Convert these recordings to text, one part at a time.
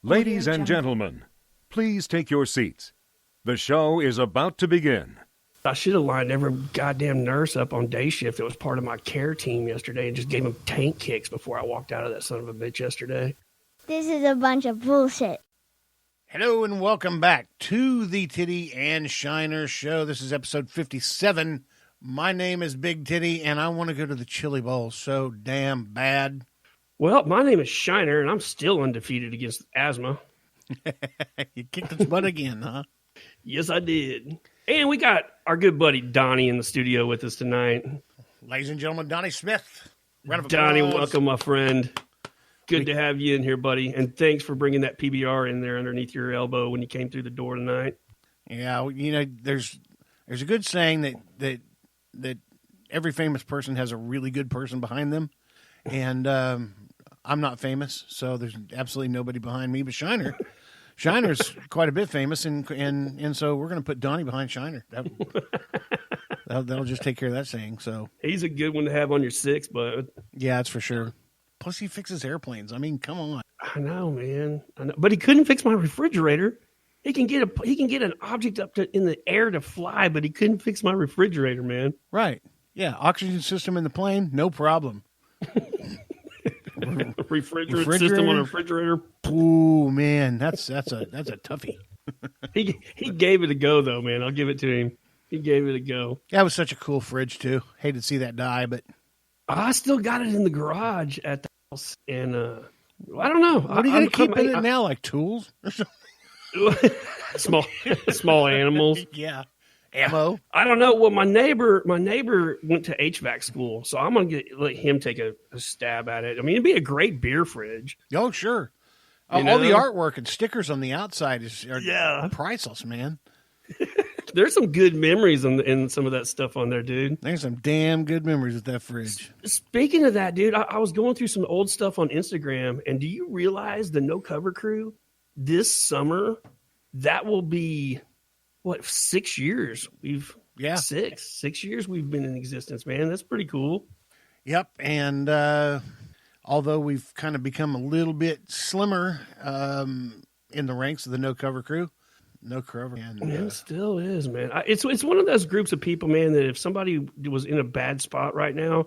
Ladies and gentlemen, please take your seats. The show is about to begin. I should have lined every goddamn nurse up on day shift that was part of my care team yesterday and just gave them tank kicks before I walked out of that son of a bitch yesterday. This is a bunch of bullshit. Hello and welcome back to the Titty and Shiner Show. This is episode 57. My name is Big Titty, and I want to go to the Chili Bowl so damn bad. Well, my name is Shiner, and I'm still undefeated against asthma. You kicked its butt again, huh? Yes, I did. And we got our good buddy Donnie in the studio with us tonight. Ladies and gentlemen, Donnie Smith. Round of applause. Donnie, welcome, my friend. Good to have you in here, buddy. And thanks for bringing that PBR in there underneath your elbow when you came through the door tonight. Yeah, you know, there's a good saying that every famous person has a really good person behind them. And I'm not famous, so there's absolutely nobody behind me but Shiner. Shiner's quite a bit famous, and so we're going to put Donnie behind Shiner. That'll just take care of that saying. So he's a good one to have on your six, bud. Yeah, that's for sure. Plus, he fixes airplanes. I mean, come on. I know, man. I know. But he couldn't fix my refrigerator. He can get an object up in the air to fly, but he couldn't fix my refrigerator, man. Right. Yeah. Oxygen system in the plane, no problem. refrigerator system on a refrigerator. Ooh, man, that's a toughie. He gave it a go though, man. I'll give it to him. He gave it a go. That was such a cool fridge too. Hated to see that die, but I still got it in the garage at the house, and I don't know. What are you going to keep in it now? Like tools? small animals. Yeah. Ammo. I don't know. Well, my neighbor went to HVAC school, so I'm gonna let him take a stab at it. I mean, it'd be a great beer fridge. Oh, sure. All the artwork and stickers on the outside are priceless, man. There's some good memories in some of that stuff on there, dude. There's some damn good memories with that fridge. Speaking of that, dude, I was going through some old stuff on Instagram, and do you realize the No Cover Crew this summer? That will be. What, 6 years? Six years we've been in existence, man. That's pretty cool. Yep. And although we've kind of become a little bit slimmer in the ranks of the No Cover Crew, No Cover. And, it still is, man. It's one of those groups of people, man, that if somebody was in a bad spot right now,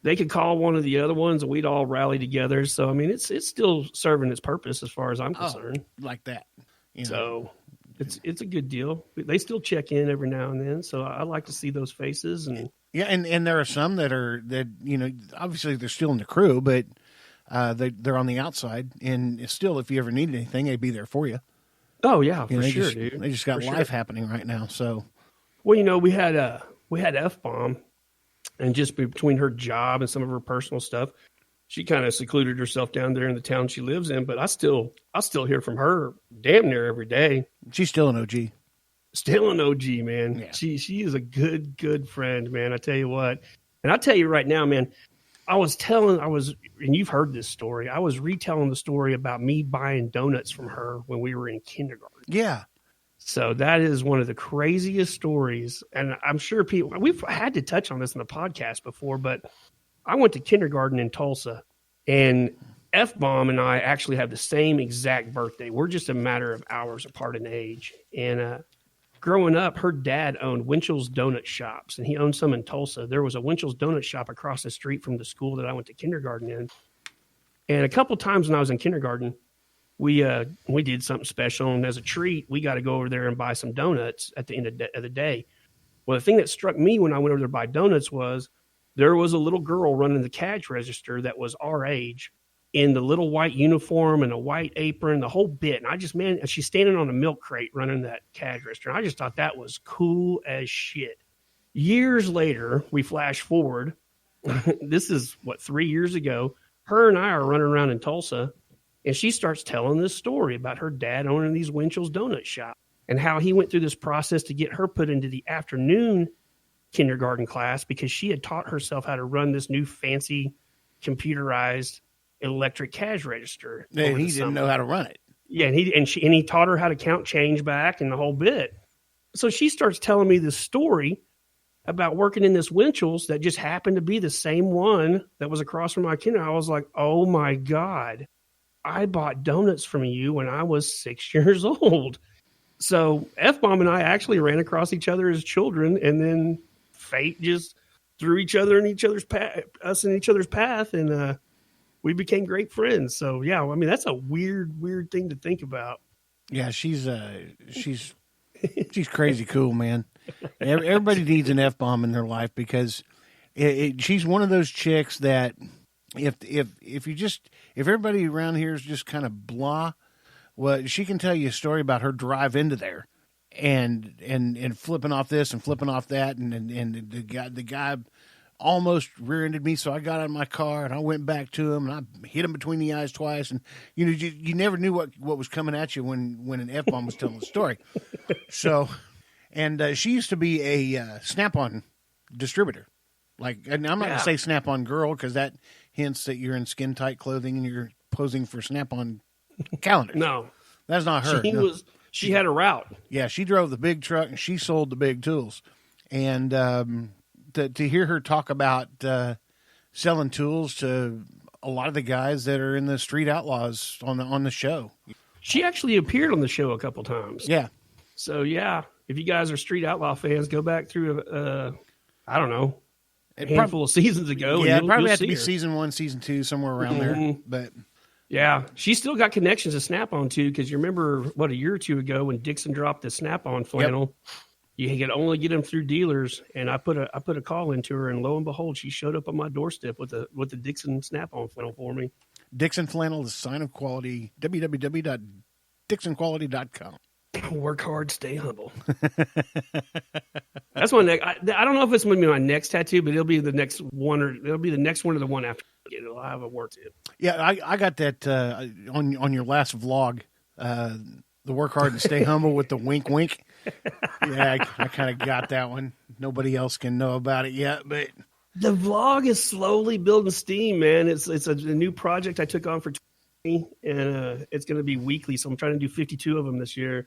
they could call one of the other ones and we'd all rally together. So, I mean, it's still serving its purpose as far as I'm concerned. Like that. You know. So... It's a good deal. They still check in every now and then, so I like to see those faces. And yeah, and there are some that you know, obviously they're still in the crew, but they're on the outside, and still, if you ever need anything, they'd be there for you. Oh yeah, for sure, dude. They just got life happening right now. So, well, you know, we had F-Bomb, and just between her job and some of her personal stuff, she kind of secluded herself down there in the town she lives in, but I still hear from her damn near every day. She's still an OG. Still an OG, man. Yeah. She is a good friend, man. I tell you what. And I tell you right now, man, and you've heard this story. I was retelling the story about me buying donuts from her when we were in kindergarten. Yeah. So that is one of the craziest stories. And I'm sure we've had to touch on this in the podcast before, but I went to kindergarten in Tulsa, and F-Bomb and I actually have the same exact birthday. We're just a matter of hours apart in age. And growing up, her dad owned Winchell's Donut Shops, and he owned some in Tulsa. There was a Winchell's Donut Shop across the street from the school that I went to kindergarten in. And a couple times when I was in kindergarten, we did something special, and as a treat, we got to go over there and buy some donuts at the end of the day. Well, the thing that struck me when I went over there to buy donuts was there was a little girl running the cash register that was our age in the little white uniform and a white apron, the whole bit. And I just, man, she's standing on a milk crate running that cash register. And I just thought that was cool as shit. Years later, we flash forward. This is, 3 years ago. Her and I are running around in Tulsa, and she starts telling this story about her dad owning these Winchell's Donut Shop and how he went through this process to get her put into the afternoon kindergarten class because she had taught herself how to run this new fancy computerized electric cash register. And he didn't know how to run it. Yeah, and he taught her how to count change back and the whole bit. So she starts telling me this story about working in this Winchell's that just happened to be the same one that was across from my kindergarten. I was like, oh my God. I bought donuts from you when I was 6 years old. So F-Bomb and I actually ran across each other as children, and then fate just threw each other in each other's path, and we became great friends. So yeah, I mean, that's a weird thing to think about. Yeah, she's crazy cool, man. Everybody needs an F-bomb in their life because she's one of those chicks that if everybody around here is just kind of blah, well, she can tell you a story about her drive into there and flipping off this and flipping off that, and the guy almost rear-ended me, so I got out of my car and I went back to him and I hit him between the eyes twice, and you never knew what was coming at you when an F-bomb was telling the story. So, and she used to be a Snap-on distributor. Like, and I'm not going to say Snap-on girl because that hints that you're in skin-tight clothing and you're posing for Snap-on calendars. No, that's not her. She had a route. Yeah, she drove the big truck and she sold the big tools, and to hear her talk about selling tools to a lot of the guys that are in the Street Outlaws on the show. She actually appeared on the show a couple times. Yeah. So yeah, if you guys are Street Outlaw fans, go back through I don't know, a handful of seasons ago. Yeah, and it probably you'll have to see be her. season 1, season 2, somewhere around there. But yeah, she's still got connections to Snap-on too, because you remember a year or two ago when Dixon dropped the Snap-on flannel. Yep. You could only get them through dealers, and I put a call into her, and lo and behold, she showed up on my doorstep with the Dixon Snap-on flannel for me. Dixon flannel, the sign of quality. www.dixonquality.com. Work hard, stay humble. That's one. I don't know if it's going to be my next tattoo, but it'll be the next one, or it'll be the next one or the one after. It'll have a work to it. Yeah, I got that on your last vlog. The work hard and stay humble with the wink wink. Yeah, I kind of got that one. Nobody else can know about it yet, but the vlog is slowly building steam, man. It's a new project I took on for 20, and it's going to be weekly. So I'm trying to do 52 of them this year.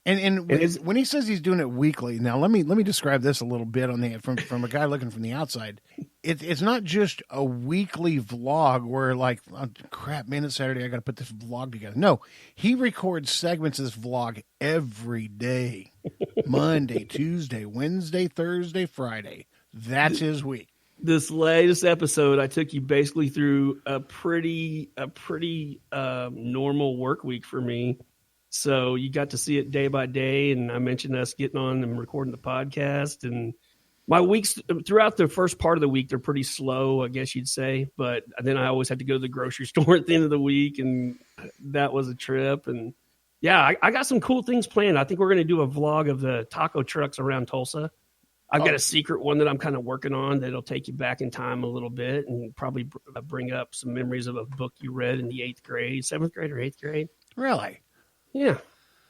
And when he says he's doing it weekly, now let me describe this a little bit from a guy looking from the outside. It's not just a weekly vlog where like, oh, crap, man, it's Saturday, I got to put this vlog together. No, he records segments of this vlog every day, Monday, Tuesday, Wednesday, Thursday, Friday. That's his week. This latest episode, I took you basically through a pretty normal work week for me. So you got to see it day by day, and I mentioned us getting on and recording the podcast. And my weeks throughout the first part of the week, they're pretty slow, I guess you'd say. But then I always had to go to the grocery store at the end of the week, and that was a trip. And yeah, I got some cool things planned. I think we're going to do a vlog of the taco trucks around Tulsa. I've got a secret one that I'm kind of working on that'll take you back in time a little bit and probably bring up some memories of a book you read in the 7th grade or 8th grade. Really? Yeah.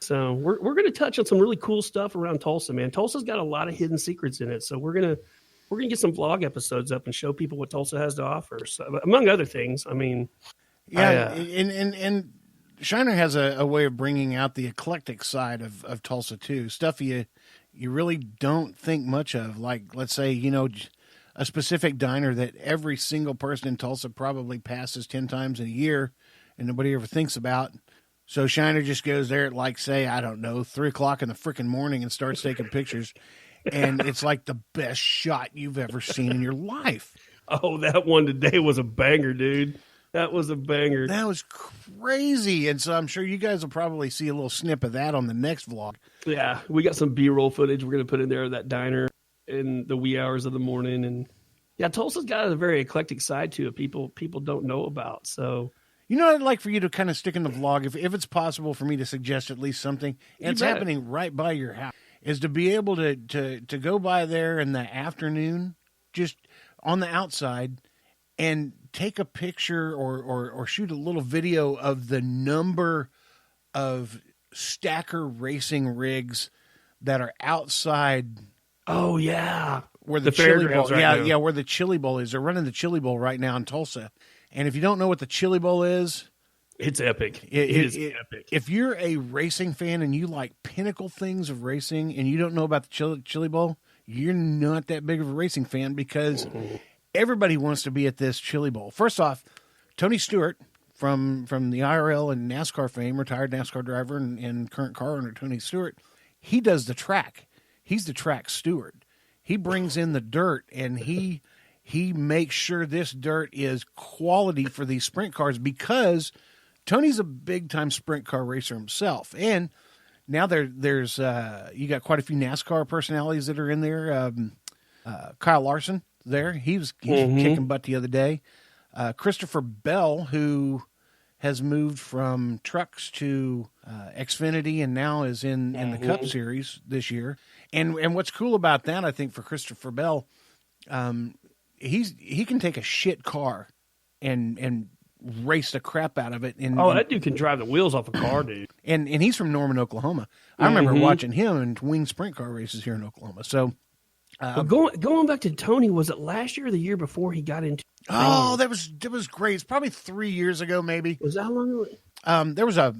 So we're going to touch on some really cool stuff around Tulsa, man. Tulsa's got a lot of hidden secrets in it. So we're going to get some vlog episodes up and show people what Tulsa has to offer. So, among other things, I mean. Yeah. And Shiner has a way of bringing out the eclectic side of Tulsa too. Stuff you really don't think much of. Like, let's say, a specific diner that every single person in Tulsa probably passes 10 times in a year and nobody ever thinks about. So Shiner just goes there at, like, say, I don't know, 3 o'clock in the freaking morning and starts taking pictures. And it's like the best shot you've ever seen in your life. Oh, that one today was a banger, dude. That was a banger. That was crazy. And so I'm sure you guys will probably see a little snip of that on the next vlog. Yeah, we got some B-roll footage we're going to put in there of that diner in the wee hours of the morning. And yeah, Tulsa's got a very eclectic side to it. People don't know about. So, you know what I'd like for you to kind of stick in the vlog, if it's possible for me to suggest at least something, and it's happening right by your house, is to be able to go by there in the afternoon, just on the outside, and take a picture or shoot a little video of the number of stacker racing rigs that are outside. Oh, yeah. Where the Chili Bowl, where the Chili Bowl is. They're running the Chili Bowl right now in Tulsa. And if you don't know what the Chili Bowl is, it's epic. It is epic. If you're a racing fan and you like pinnacle things of racing and you don't know about the Chili Bowl, you're not that big of a racing fan because everybody wants to be at this Chili Bowl. First off, Tony Stewart, from the IRL and NASCAR fame, retired NASCAR driver and current car owner Tony Stewart. He does the track. He's the track steward. He brings in the dirt, and he makes sure this dirt is quality for these sprint cars, because Tony's a big-time sprint car racer himself. And now there's you got quite a few NASCAR personalities that are in there. Kyle Larson there. He was kicking butt the other day. Christopher Bell, who has moved from trucks to Xfinity and now is in the Cup Series this year. And what's cool about that, I think, for Christopher Bell, he can take a shit car and race the crap out of it. That dude can drive the wheels off a car, dude. And he's from Norman, Oklahoma. I remember watching him in wing sprint car races here in Oklahoma. So going back to Tony, was it last year or the year before he got into? Oh, that was great. It's probably 3 years ago, maybe. Was that how long ago? There was a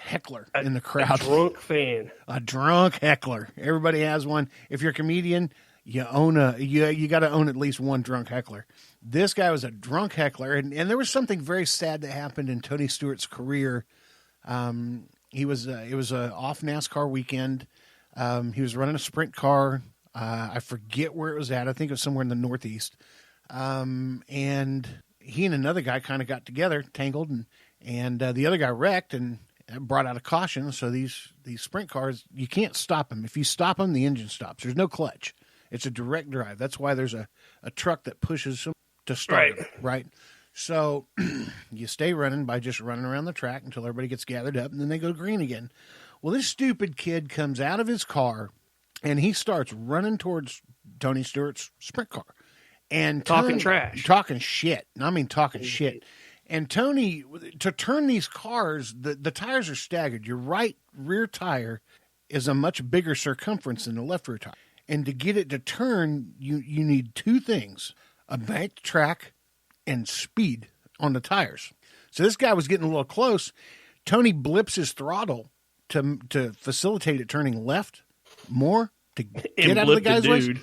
heckler in the crowd. A drunk fan. A drunk heckler. Everybody has one. If you're a comedian, you got to own at least one drunk heckler. This guy was a drunk heckler, and there was something very sad that happened in Tony Stewart's career. It was a off NASCAR weekend. He was running a sprint car. I forget where it was at. I think it was somewhere in the Northeast. And he and another guy kind of got together, tangled, and the other guy wrecked and brought out a caution. So these sprint cars, you can't stop them. If you stop them, the engine stops. There's no clutch. It's a direct drive. That's why there's a truck that pushes them to start them, right? So you stay running by just running around the track until everybody gets gathered up, and then they go green again. Well, this stupid kid comes out of his car, and he starts running towards Tony Stewart's sprint car. And talking trash. Talking shit. I mean, talking shit. And Tony, to turn these cars, the tires are staggered. Your right rear tire is a much bigger circumference than the left rear tire. And to get it to turn, you need two things: a banked track and speed on the tires. So this guy was getting a little close. Tony blips his throttle to facilitate it turning left more to get out of the guy's way.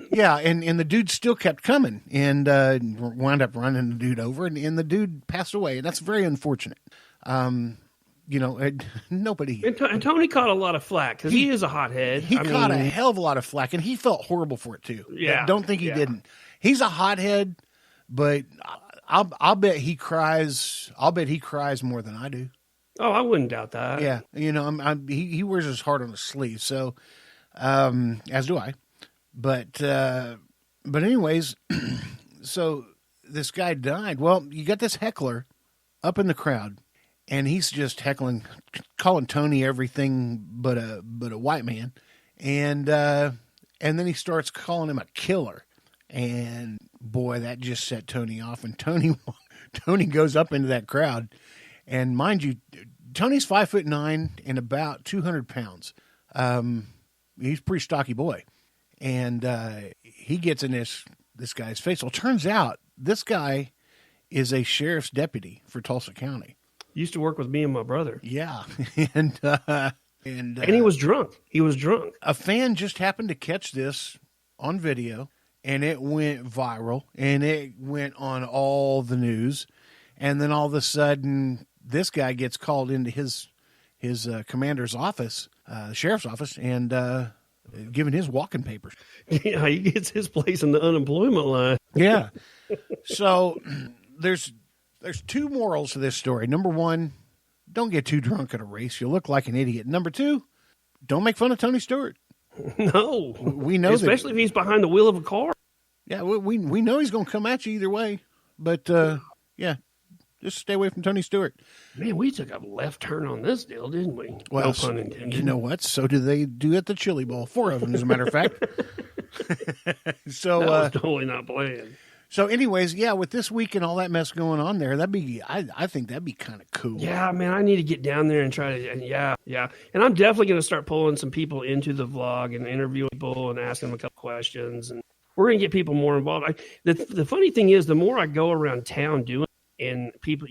Yeah, and the dude still kept coming and wound up running the dude over, and the dude passed away, and that's very unfortunate. Nobody. And Tony caught a lot of flack because he is a hothead. He caught a hell of a lot of flack, and he felt horrible for it too. Yeah, don't think he didn't. He's a hothead, but I'll bet he cries. I'll bet he cries more than I do. Oh, I wouldn't doubt that. Yeah, he wears his heart on his sleeve. So, as do I. But anyways, so this guy died. Well, you got this heckler up in the crowd, and he's just heckling, calling Tony everything but a white man, and then he starts calling him a killer, and boy, that just set Tony off. And Tony goes up into that crowd, and mind you, Tony's 5'9" and about 200 pounds. He's a pretty stocky boy. And he gets in this guy's face. Well, turns out this guy is a sheriff's deputy for Tulsa County. Used to work with me and my brother. Yeah, and he was drunk. He was drunk. A fan just happened to catch this on video, and it went viral, and it went on all the news. And then all of a sudden, this guy gets called into his commander's office, the sheriff's office, and given his walking papers. Yeah, he gets his place in the unemployment line. Yeah. So there's two morals to this story. Number one, don't get too drunk at a race. You'll look like an idiot. Number two, don't make fun of Tony Stewart. No. We know especially if he's behind the wheel of a car. Yeah, we know he's going to come at you either way. But, yeah, just stay away from Tony Stewart. Man, we took a left turn on this deal, didn't we? Well, no pun intended. You know what? So do they do at the Chili Bowl. 4 of them, as a matter of fact. So that was totally not planned. So, anyways, yeah, with this week and all that mess going on there, I think that'd be kind of cool. Yeah, man, I need to get down there and try to. Yeah. And I'm definitely going to start pulling some people into the vlog and interviewing people and asking them a couple questions, and we're going to get people more involved. The funny thing is, the more I go around town doing. And people,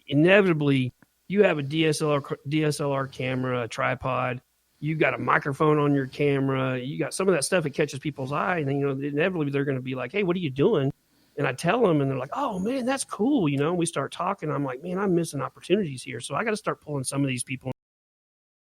inevitably, you have a DSLR camera, a tripod, you got a microphone on your camera, you got some of that stuff that catches people's eye, and then, inevitably they're going to be like, hey, what are you doing? And I tell them, and they're like, "Oh man, that's cool." We start talking. I'm like, "Man, I'm missing opportunities here." So I got to start pulling some of these people